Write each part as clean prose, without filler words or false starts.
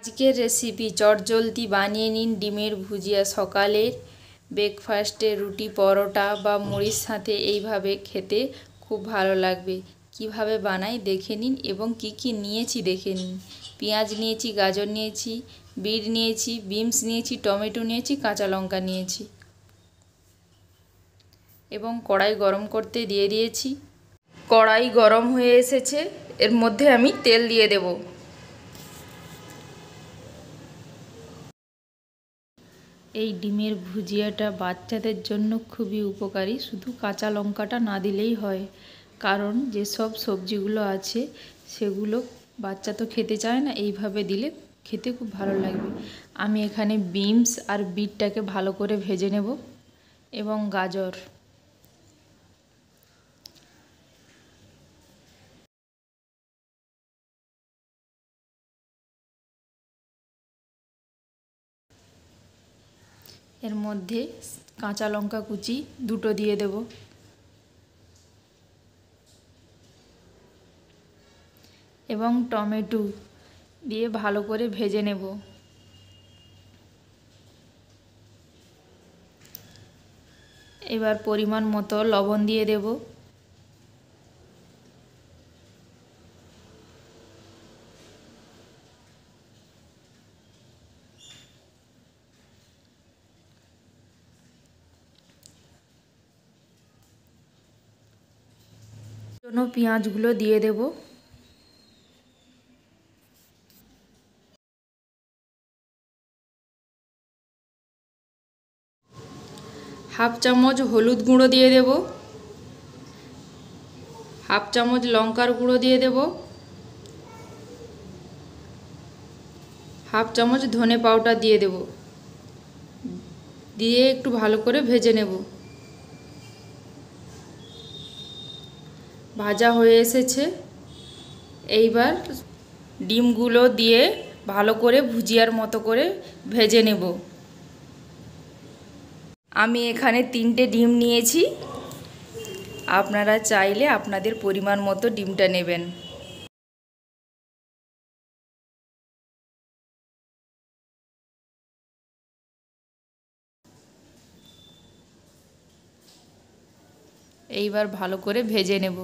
আজকের রেসিপি চটজলদি বানিয়ে নিন ডিমের ভুজিয়া। সকালের ব্রেকফাস্টে রুটি, পরোটা বা মুড়ির সাথে এইভাবে খেতে খুব ভালো লাগবে। কিভাবে বানাই দেখে নিন এবং কি কি নিয়েছি দেখে নিন। পেঁয়াজ নিয়েছি, গাজর নিয়েছি, বিট নিয়েছি, বিনস নিয়েছি, টমেটো নিয়েছি, কাঁচা লঙ্কা নিয়েছি এবং কড়াই গরম করতে দিয়ে দিয়েছি। কড়াই গরম হয়ে এসেছে, এর মধ্যে আমি তেল দিয়ে দেব। এই ডিমের ভুজিয়াটা বাচ্চাদের জন্য খুবই উপকারী। শুধু কাঁচা লঙ্কাটা না দিলেই হয়, কারণ যেসব সবজিগুলো আছে সেগুলো বাচ্চা তো খেতে চায় না, এইভাবে দিলে খেতে খুব ভালো লাগবে। আমি এখানে বিনস আর বিটটাকে ভালো করে ভেজে নেব এবং গাজর। এর মধ্যে কাঁচা লঙ্কা কুচি দুটো দিয়ে দেব এবং টমেটো দিয়ে ভালো করে ভেজে নেব। এবার পরিমাণ মতো লবণ দিয়ে দেব। জন্য পেঁয়াজগুলো দিয়ে দেব। হাফ চামচ হলুদ গুঁড়ো দিয়ে দেব, হাফ চামচ লঙ্কার গুঁড়ো দিয়ে দেব, হাফ চামচ ধনে পাউডার দিয়ে দেব, দিয়ে একটু ভালো করে ভেজে নেব। ভাজা হয়ে এসেছে, এইবার ডিমগুলো দিয়ে ভালো করে ভুজিয়ার মতো করে ভেজে নেব। আমি এখানে 3টে ডিম নিয়েছি, আপনারা চাইলে আপনাদের পরিমাণ মতো ডিমটা নেবেন। এইবার ভালো করে ভেজে নেব।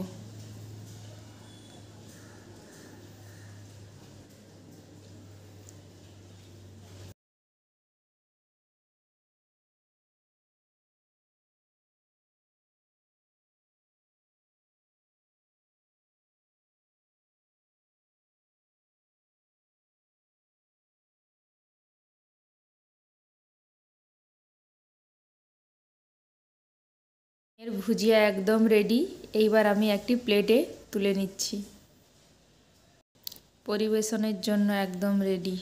এর ভুজিয়া একদম রেডি। এইবার আমি একটি প্লেটে তুলে নিচ্ছি। পরিবেশনের জন্য একদম রেডি।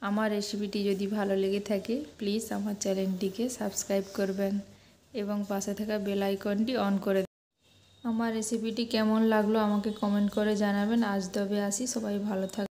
আমার রেসিপিটি যদি ভালো লেগে থাকে প্লিজ আমার চ্যানেলটিকে সাবস্ক্রাইব করবেন এবং পাশে থাকা বেল আইকনটি অন করে দেবেন। আমার রেসিপিটি কেমন লাগলো আমাকে কমেন্ট করে জানাবেন। আজ তবে আসি, সবাই ভালো থাকবেন।